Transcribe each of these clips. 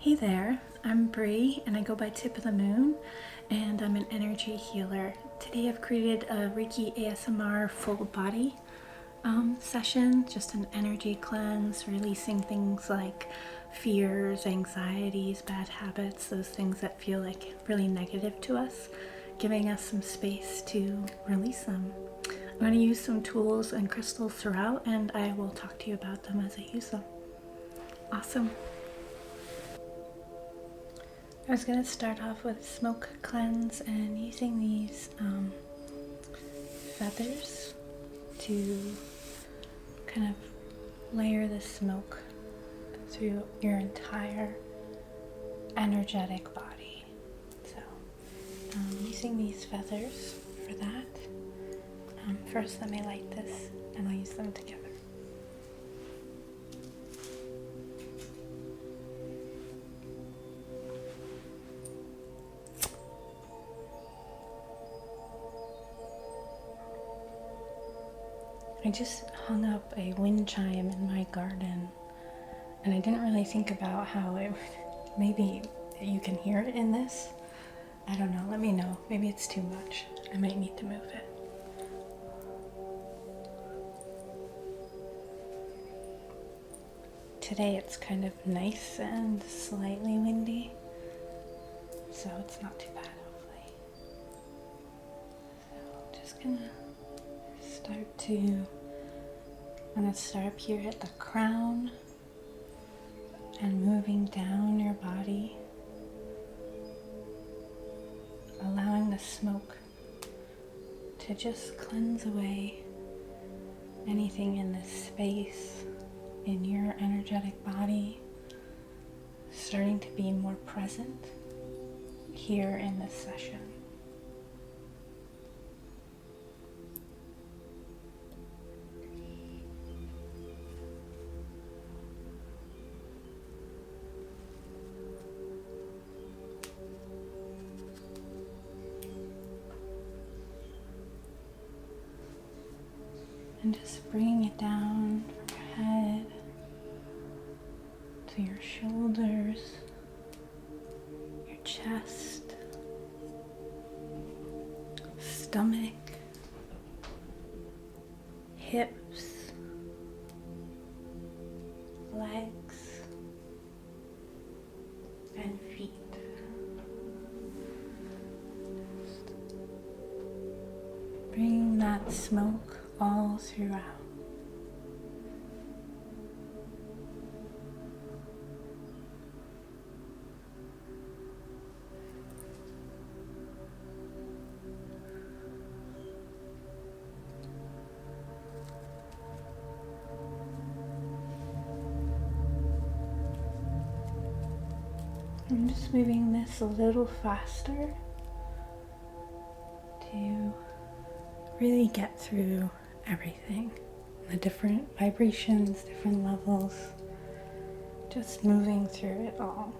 Hey there, I'm Bree and I go by Tip of the Moon and I'm an energy healer. Today I've created a Reiki ASMR full body session, just an energy cleanse, releasing things like fears, anxieties, bad habits, those things that feel like really negative to us, giving us some space to release them. I'm going to use some tools and crystals throughout and I will talk to you about them as I use them. Awesome. I was going to start off with smoke cleanse and using these feathers to kind of layer the smoke through your entire energetic body. So using these feathers for that. First let me light this and I'll use them together. I just hung up a wind chime in my garden and I didn't really think about how it would, maybe you can hear it in this. I don't know, let me know. Maybe it's too much. I might need to move it. Today it's kind of nice and slightly windy, so it's not too bad hopefully. So just gonna I'm going to start up here at the crown and moving down your body, allowing the smoke to just cleanse away anything in this space in your energetic body, starting to be more present here in this session. And just bringing it down from your head to your shoulders, your chest, stomach, hips, legs, and feet. Just bring that smoke all throughout. I'm just moving this a little faster to really get through everything, the different vibrations, different levels, just moving through it all.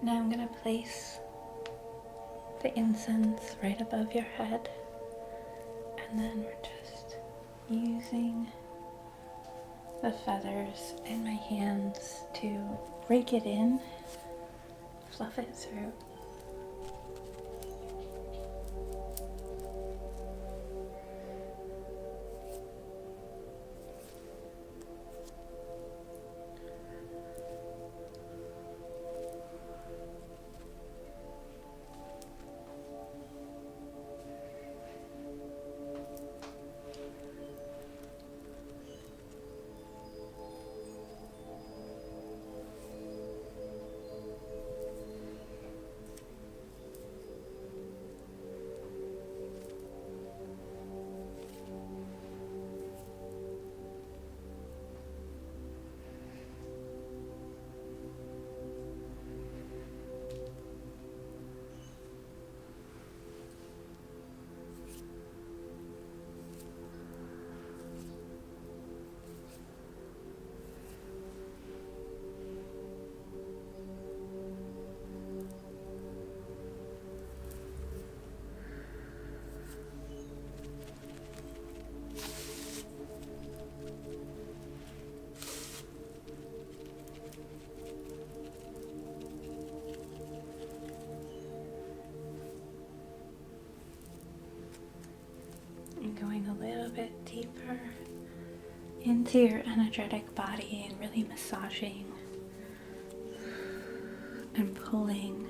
Now I'm going to place the incense right above your head, and then we're just using the feathers in my hands to rake it in, fluff it through. bit deeper into your energetic body and really massaging and pulling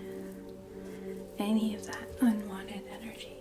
any of that unwanted energy.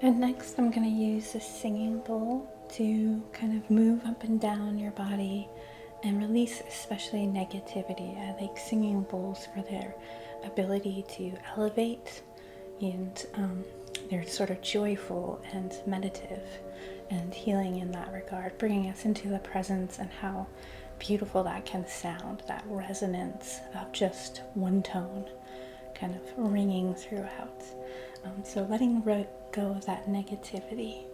And next I'm going to use this singing bowl to kind of move up and down your body and release especially negativity. I like singing bowls for their ability to elevate, and they're sort of joyful and meditative and healing in that regard, bringing us into the presence and how beautiful that can sound, that resonance of just one tone kind of ringing throughout. So letting go of that negativity.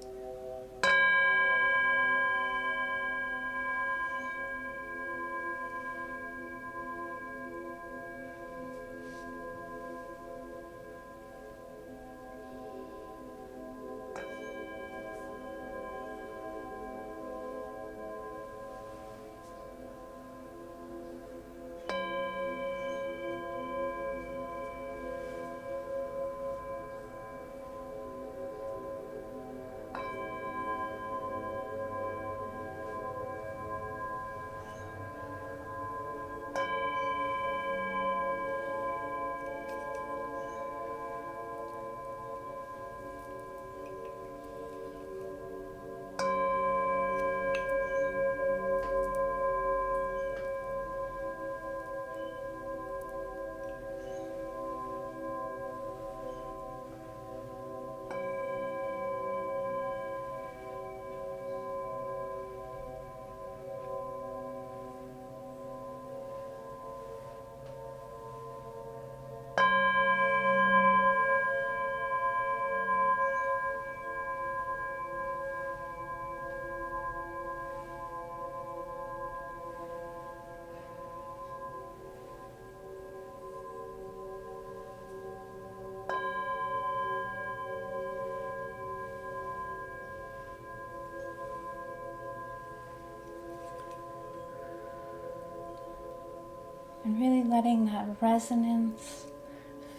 And really letting that resonance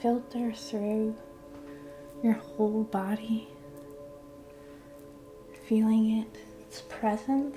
filter through your whole body, feeling its presence.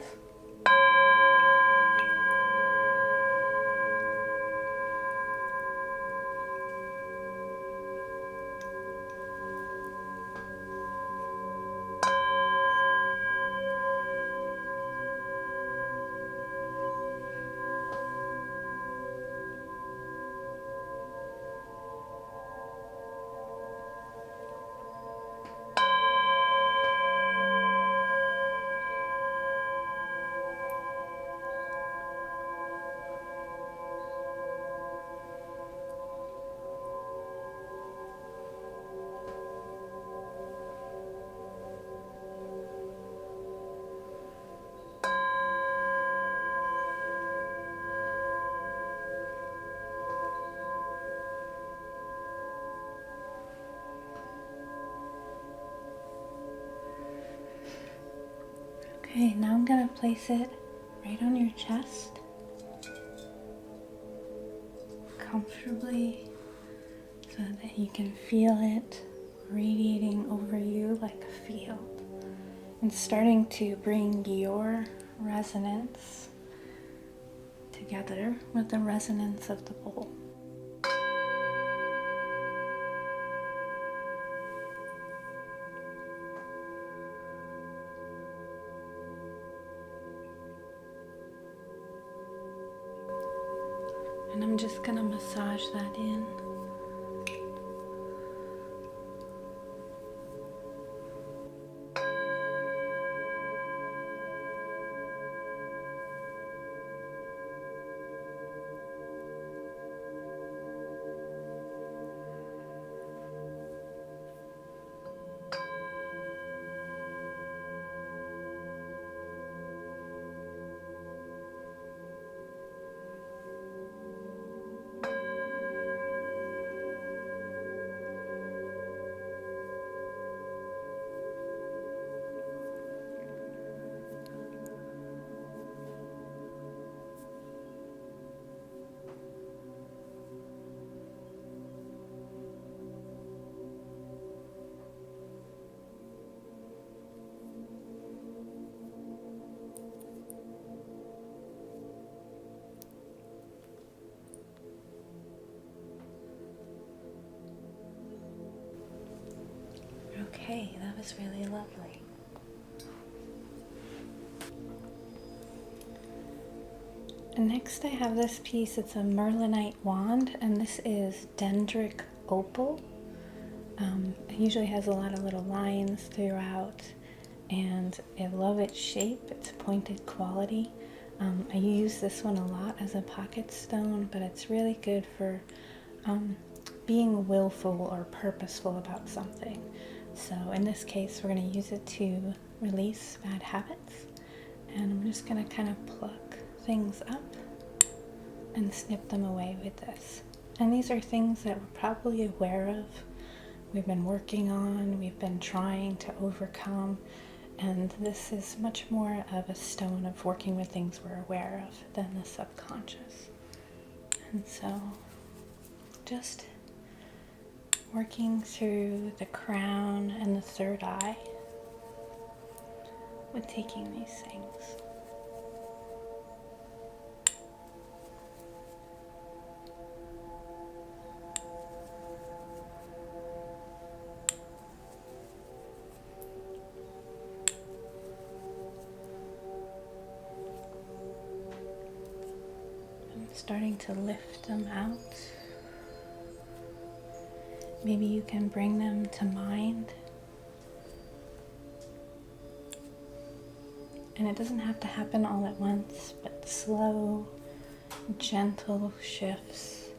Okay, now I'm going to place it right on your chest, comfortably, so that you can feel it radiating over you like a field, and starting to bring your resonance together with the resonance of the bowl. And I'm just going to massage that in. was really lovely. And next I have this piece. It's a Merlinite wand, and this is Dendric Opal. It usually has a lot of little lines throughout, and I love its shape, its pointed quality. I use this one a lot as a pocket stone, but it's really good for being willful or purposeful about something. So in this case, we're going to use it to release bad habits, and I'm just going to kind of pluck things up and snip them away with this. And these are things that we're probably aware of, we've been working on, we've been trying to overcome, and this is much more of a stone of working with things we're aware of than the subconscious. And so just working through the crown and the third eye with taking these things. Starting to lift them out. Maybe you can bring them to mind. And it doesn't have to happen all at once, but slow, gentle shifts,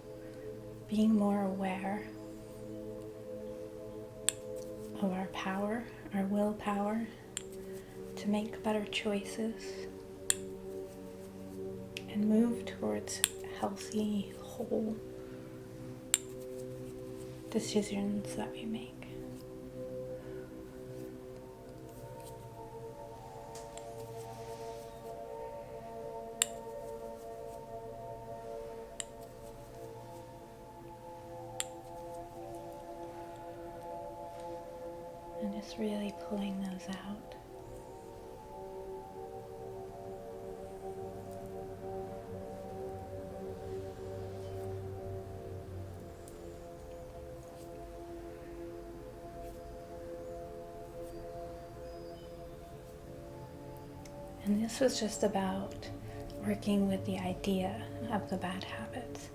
being more aware of our power, our willpower to make better choices and move towards healthy, whole decisions that we make. And just really pulling those out. And this was just about working with the idea of the bad habits,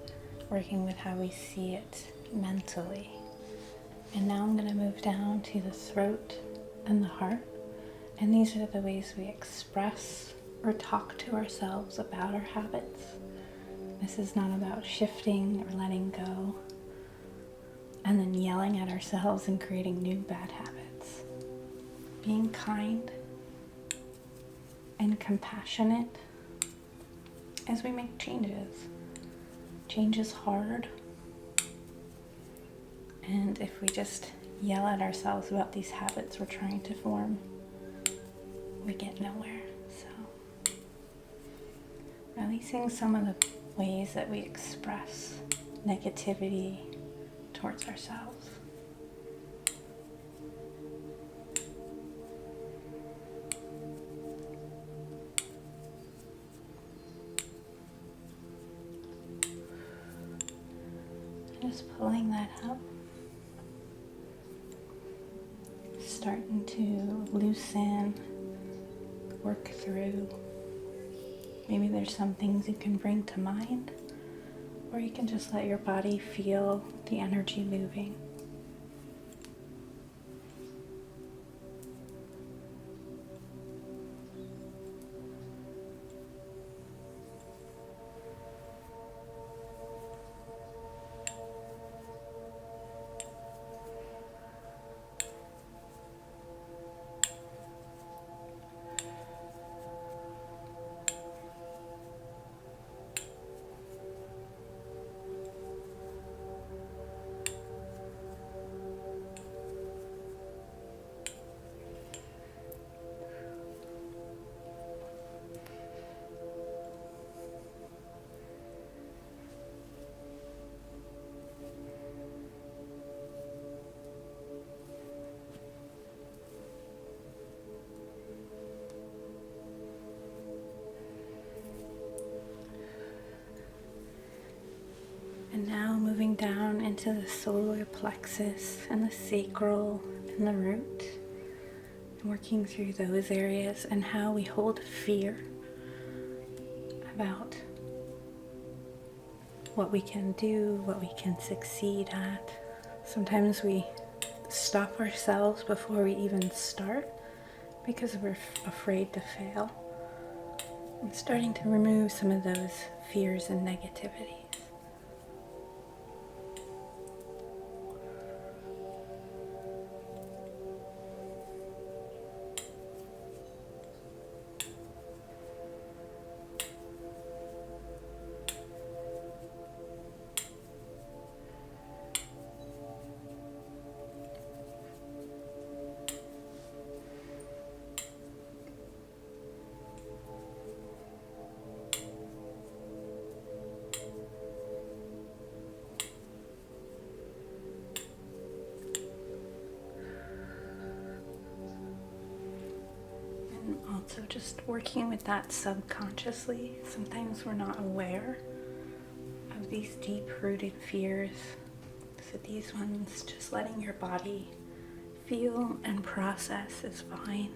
working with how we see it mentally. And now I'm going to move down to the throat and the heart. And these are the ways we express or talk to ourselves about our habits. This is not about shifting or letting go and then yelling at ourselves and creating new bad habits. Being kind and compassionate as we make changes. Change is hard. And if we just yell at ourselves about these habits we're trying to form, we get nowhere. So, releasing some of the ways that we express negativity towards ourselves. Just pulling that up. Starting to loosen, work through. Maybe there's some things you can bring to mind, or you can just let your body feel the energy moving. And now moving down into the solar plexus and the sacral and the root. working through those areas and how we hold fear about what we can do, what we can succeed at. Sometimes we stop ourselves before we even start because we're afraid to fail. I'm starting to remove some of those fears and negativities. Also just working with that subconsciously. Sometimes we're not aware of these deep-rooted fears. So these ones, just letting your body feel and process is fine.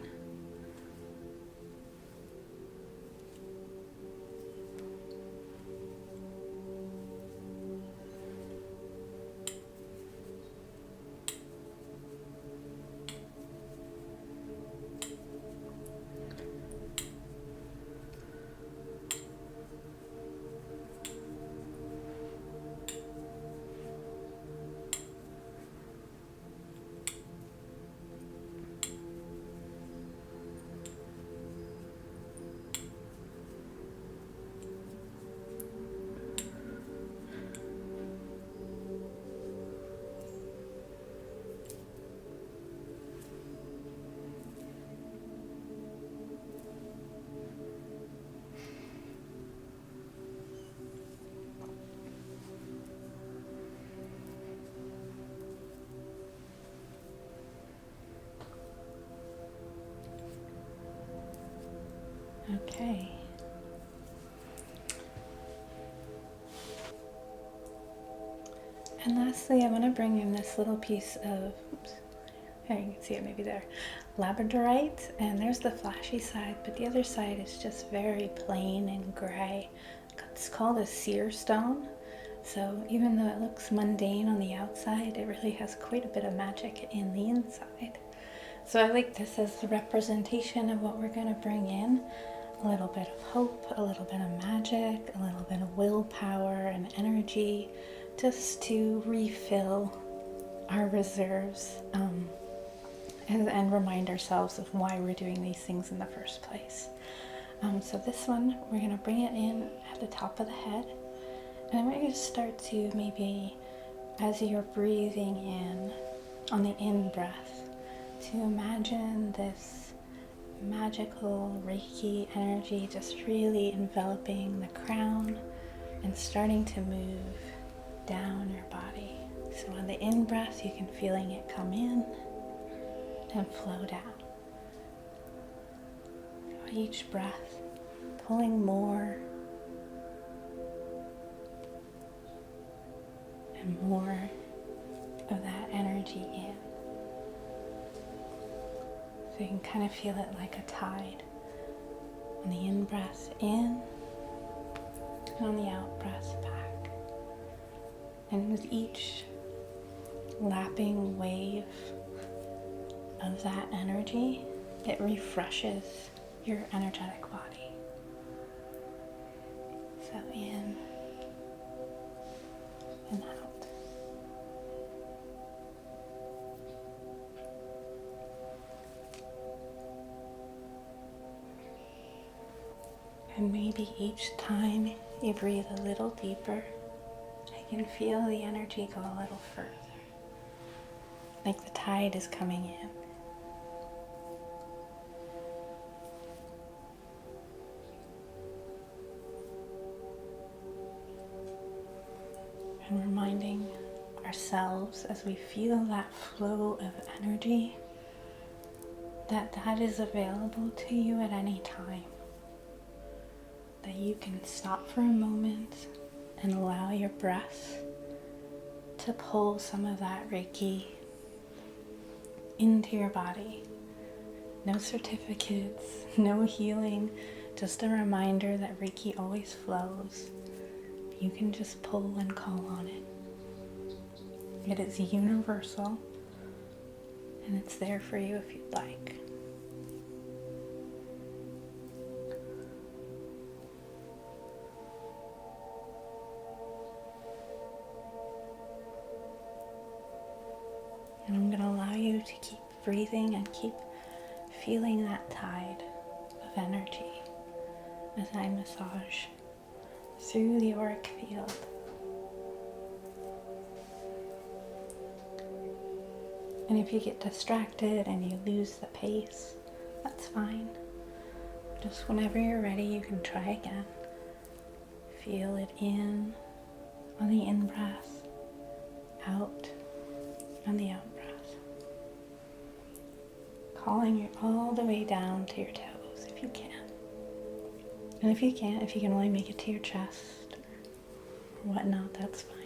Okay. And lastly, I want to bring in this little piece of, oops, you can see it maybe there, labradorite, and there's the flashy side, but the other side is just very plain and gray. It's called a seer stone. So even though it looks mundane on the outside, it really has quite a bit of magic in the inside. So I like this as the representation of what we're going to bring in. A little bit of hope, a little bit of magic, a little bit of willpower and energy, just to refill our reserves and remind ourselves of why we're doing these things in the first place. So this one, we're going to bring it in at the top of the head. And I want you to start to maybe, as you're breathing in, on the in-breath, to imagine this magical Reiki energy just really enveloping the crown and starting to move down your body. So on the in-breath, you can feeling it come in and flow down. Each breath, pulling more and more of that energy in. So you can kind of feel it like a tide. On the in-breath in, and on the out-breath back. And with each lapping wave of that energy, it refreshes your energetic body. So in and out. And maybe each time you breathe a little deeper, I can feel the energy go a little further, like the tide is coming in. And reminding ourselves as we feel that flow of energy that that is available to you at any time. That you can stop for a moment and allow your breath to pull some of that Reiki into your body No certificates, no healing, just a reminder that Reiki always flows. You can just pull and call on it. It is universal, and it's there for you if you'd like. And I'm going to allow you to keep breathing and keep feeling that tide of energy as I massage through the auric field. And if you get distracted and you lose the pace, that's fine. Just whenever you're ready, you can try again. Feel it in on the in-breath, out on the out-breath. Calling you all the way down to your toes if you can. And if you can't, if you can only make it to your chest or whatnot, that's fine.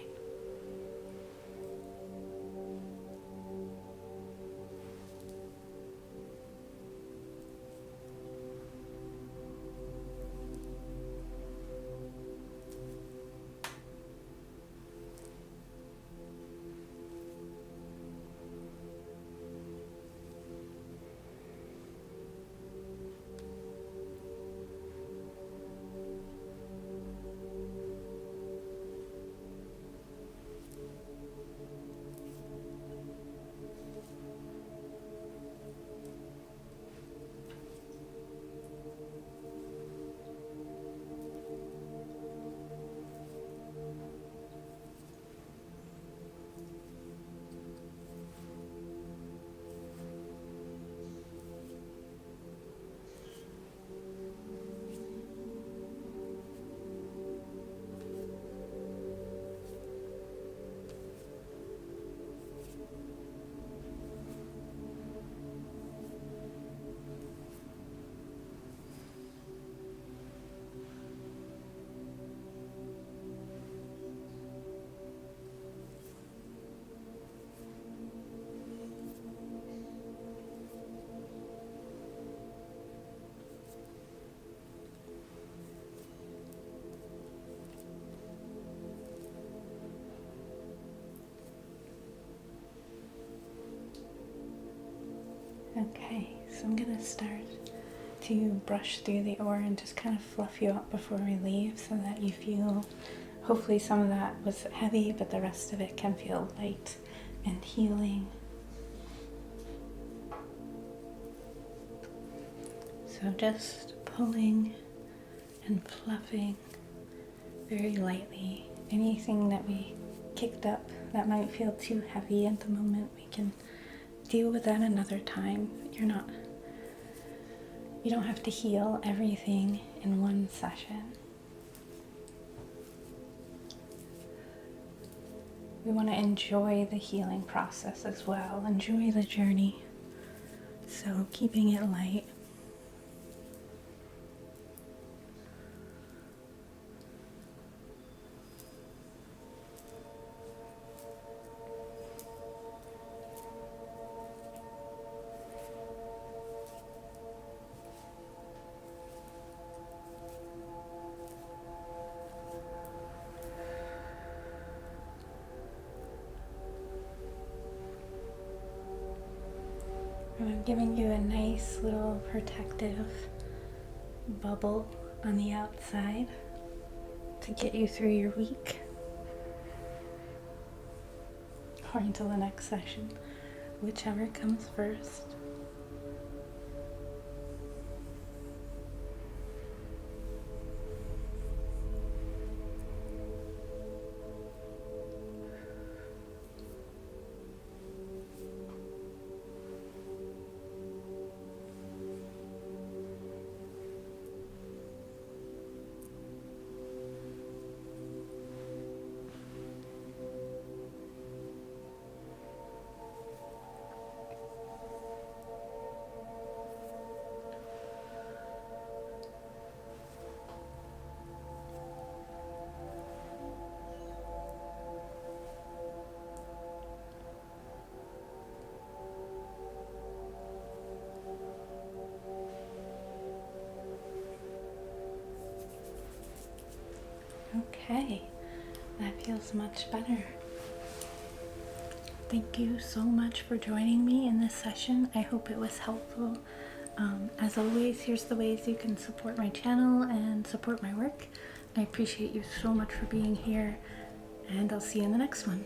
Okay, so I'm going to start to brush through the aura and just kind of fluff you up before we leave so that you feel, hopefully some of that was heavy, but the rest of it can feel light and healing. So just pulling and fluffing very lightly. Anything that we kicked up that might feel too heavy at the moment, we can deal with that another time. You don't have to heal everything in one session. We want to enjoy the healing process as well, enjoy the journey. So keeping it light. And I'm giving you a nice little protective bubble on the outside to get you through your week or until the next session, whichever comes first. Okay, that feels much better. Thank you so much for joining me in this session. I hope it was helpful. As always, here's the ways you can support my channel and support my work. I appreciate you so much for being here, and I'll see you in the next one.